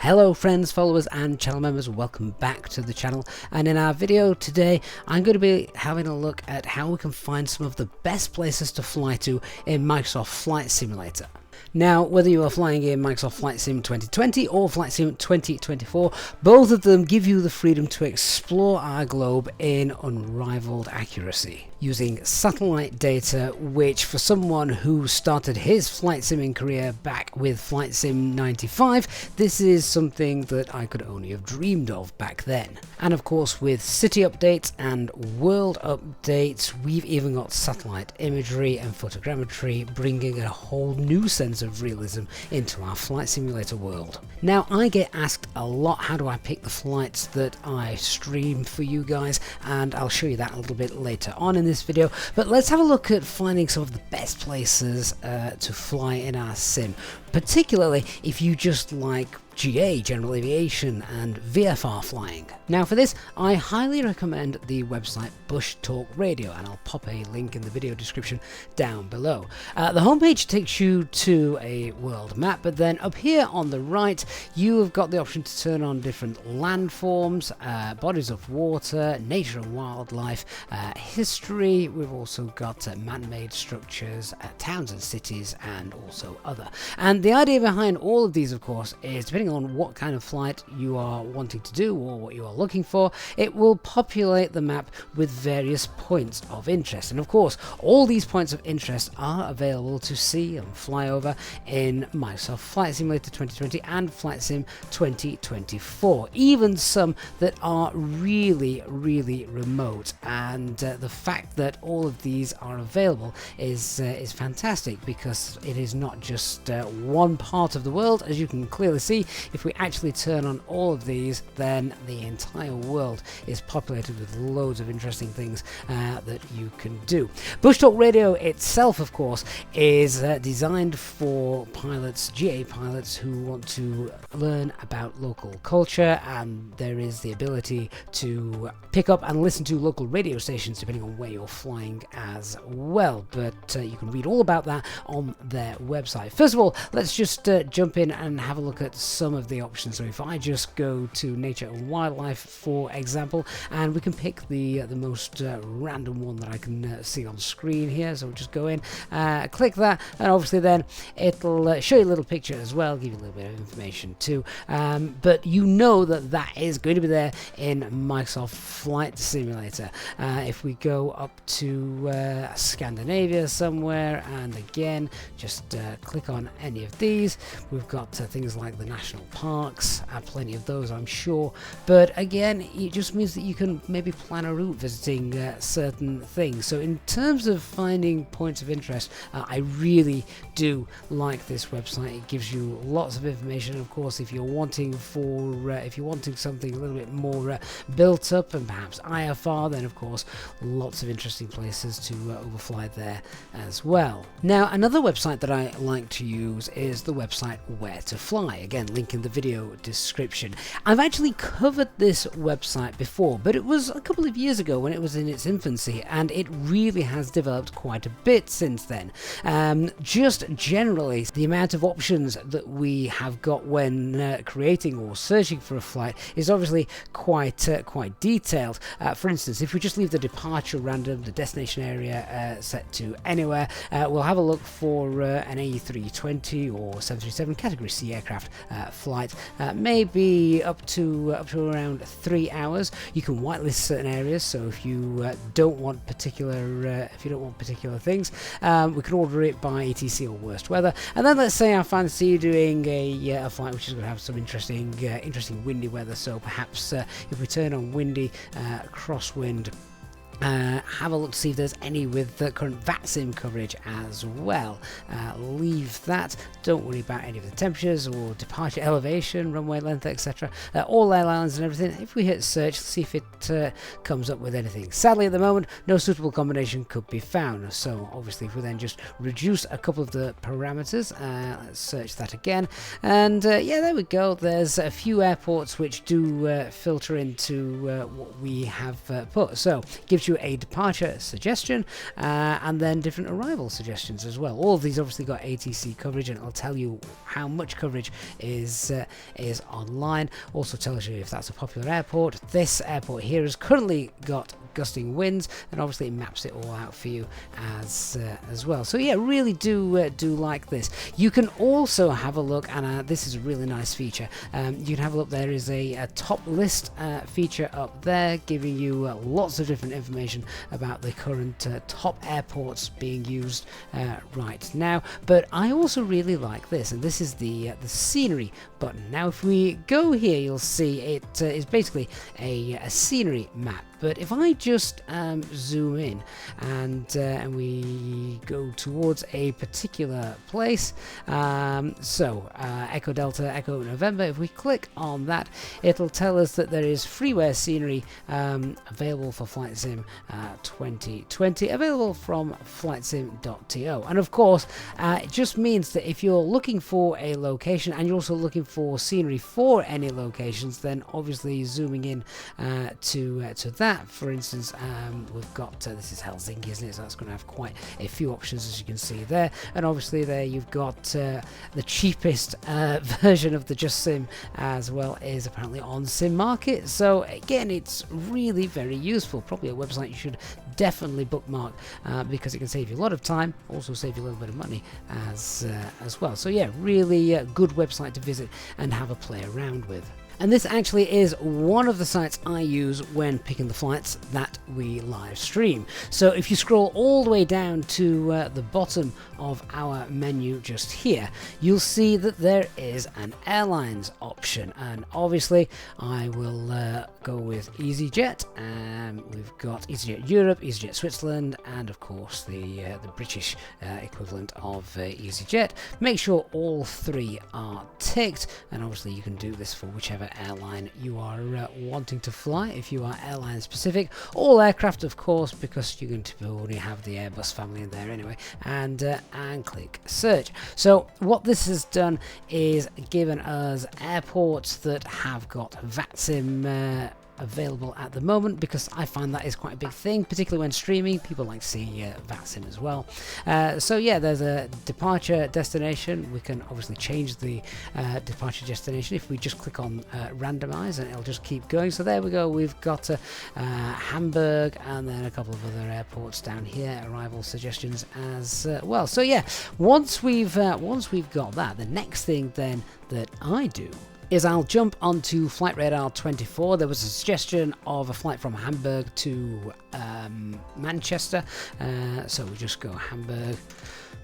Hello friends, followers and channel members, welcome back to the channel. And in our video today I'm going to be having a look at how we can find some of the best places to fly to in Microsoft Flight Simulator. Now, whether you are flying in Microsoft Flight Sim 2020 or Flight Sim 2024, both of them give you the freedom to explore our globe in unrivaled accuracy, using satellite data, which for someone who started his flight simming career back with Flight Sim 95, this is something that I could only have dreamed of back then. And of course, with city updates and world updates, we've even got satellite imagery and photogrammetry, bringing a whole new sense of realism into our flight simulator world. Now, I get asked a lot, how do I pick the flights that I stream for you guys, and I'll show you that a little bit later on in this video. But let's have a look at finding some of the best places to fly in our sim, particularly if you just like GA, General Aviation, and VFR flying. Now for this, I highly recommend the website Bush Talk Radio, and I'll pop a link in the video description down below. The homepage takes you to a world map, but then up here on the right, you have got the option to turn on different landforms, bodies of water, nature and wildlife, history. We've also got man-made structures, towns and cities, and also other. And the idea behind all of these, of course, is depending on what kind of flight you are wanting to do or what you are looking for, it will populate the map with various points of interest. And of course, all these points of interest are available to see and fly over in Microsoft Flight Simulator 2020 and Flight Sim 2024, even some that are really remote. And the fact that all of these are available is fantastic, because it is not just one part of the world. As you can clearly see, if we actually turn on all of these, then the entire world is populated with loads of interesting things that you can do. Bush Talk Radio itself, of course, is designed for pilots, GA pilots, who want to learn about local culture, and there is the ability to pick up and listen to local radio stations depending on where you're flying as well. But you can read all about that on their website. First of all, let's just jump in and have a look at some of the options. So if I just go to nature and wildlife, for example, and we can pick the most random one that I can see on screen here. So we'll just go in, click that, and obviously then it'll show you a little picture as well, give you a little bit of information too. But you know that is going to be there in Microsoft Flight Simulator. If we go up to Scandinavia somewhere, and again just click on any of these, we've got things like the national parks, plenty of those I'm sure, but again it just means that you can maybe plan a route visiting certain things. So in terms of finding points of interest, I really do like this website. It gives you lots of information, and of course if you're wanting something a little bit more built up and perhaps IFR, then of course lots of interesting places to overfly there as well. Now, another website that I like to use is the website Where to Fly. Again, link in the video description. I've actually covered this website before, but it was a couple of years ago when it was in its infancy, and it really has developed quite a bit since then. Just generally, the amount of options that we have got when creating or searching for a flight is obviously quite detailed. For instance, if we just leave the departure random, the destination area set to anywhere, we'll have a look for an A320 or 737 Category C aircraft flight, maybe up to around 3 hours. You can whitelist certain areas, so if you don't want particular things, we can order it by ETC or worst weather. And then let's say I fancy doing a flight which is going to have some interesting windy weather. So perhaps if we turn on windy, crosswind, have a look to see if there's any with the current VATSIM coverage as well. Leave that, don't worry about any of the temperatures or departure elevation, runway length, etc. All airlines and everything. If we hit search, see if it comes up with anything. Sadly at the moment, no suitable combination could be found, so obviously if we then just reduce a couple of the parameters, let's search that again, and yeah, there we go. There's a few airports which do filter into what we have put, so gives gives you a departure suggestion and then different arrival suggestions as well. All of these obviously got ATC coverage, and it'll tell you how much coverage is online. Also tells you if that's a popular airport. This airport here has currently got gusting winds, and obviously it maps it all out for you as well. So yeah, really do like this. You can also have a look, and this is a really nice feature. You can have a look. There is a top list feature up there, giving you lots of different information about the current top airports being used right now. But I also really like this, and this is the scenery button. Now, if we go here, you'll see it is basically a scenery map. But if I just zoom in and we go towards a particular place, so Echo Delta, Echo November, if we click on that, it'll tell us that there is freeware scenery available for Flight Sim 2020, available from flightsim.to. And of course, it just means that if you're looking for a location and you're also looking for scenery for any locations, then obviously zooming in to that. For instance, we've got this is Helsinki, isn't it? So that's going to have quite a few options, as you can see there. And obviously there you've got the cheapest version of the Just Sim as well is apparently on Sim Market. So again, it's really very useful. Probably a website you should definitely bookmark because it can save you a lot of time, also save you a little bit of money as well. So yeah, really good website to visit and have a play around with. And this actually is one of the sites I use when picking the flights that we live stream. So if you scroll all the way down to the bottom of our menu just here, you'll see that there is an airlines option. And obviously I will go with EasyJet. We've got EasyJet Europe, EasyJet Switzerland, and of course the British equivalent of EasyJet. Make sure all three are ticked, and obviously you can do this for whichever airline you are wanting to fly, if you are airline specific. All aircraft, of course, because you're going to only have the Airbus family in there anyway, and click search. So what this has done is given us airports that have got VATSIM available at the moment, because I find that is quite a big thing, particularly when streaming. People like to see VATSIM as well. So yeah, there's a departure destination. We can obviously change the departure destination if we just click on randomize, and it'll just keep going. So there we go, we've got Hamburg, and then a couple of other airports down here, arrival suggestions as well. So yeah, once we've got that, the next thing then that I do is I'll jump onto Flight Radar 24. There was a suggestion of a flight from Hamburg to Manchester, so we just go Hamburg,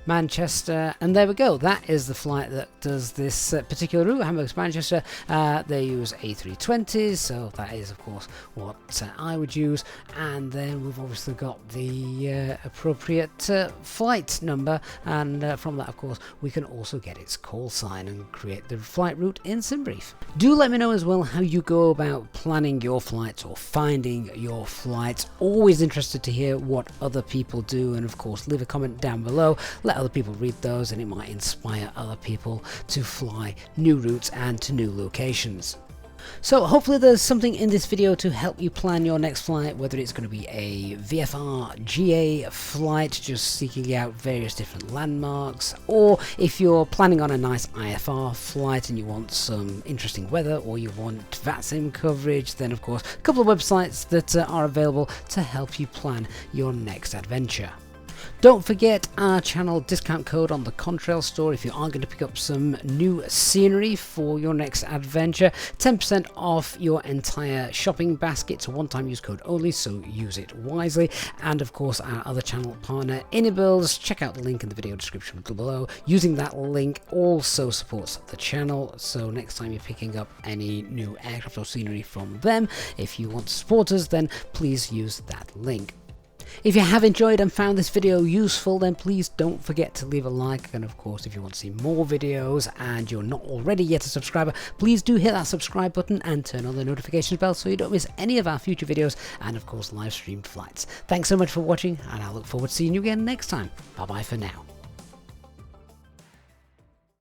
Manchester, and there we go. That is the flight that does this particular route, Hamburg to Manchester. They use A320s, so that is of course what I would use. And then we've obviously got the appropriate flight number, and from that of course we can also get its call sign and create the flight route in SimBrief. Do let me know as well how you go about planning your flights or finding your flights. Always interested to hear what other people do, and of course leave a comment down below. Let other people read those, and it might inspire other people to fly new routes and to new locations. So hopefully there's something in this video to help you plan your next flight, whether it's going to be a VFR GA flight, just seeking out various different landmarks, or if you're planning on a nice IFR flight and you want some interesting weather, or you want VATSIM coverage, then of course a couple of websites that are available to help you plan your next adventure. Don't forget our channel discount code on the Contrail store if you are going to pick up some new scenery for your next adventure. 10% off your entire shopping basket. It's a one-time use code only, so use it wisely. And of course our other channel partner, Inibills. Check out the link in the video description below. Using that link also supports the channel, so next time you're picking up any new aircraft or scenery from them, if you want to support us, then please use that link. If you have enjoyed and found this video useful, then please don't forget to leave a like, and of course if you want to see more videos and you're not already yet a subscriber, please do hit that subscribe button and turn on the notifications bell so you don't miss any of our future videos and of course live streamed flights. Thanks so much for watching, and I look forward to seeing you again next time. Bye bye for now.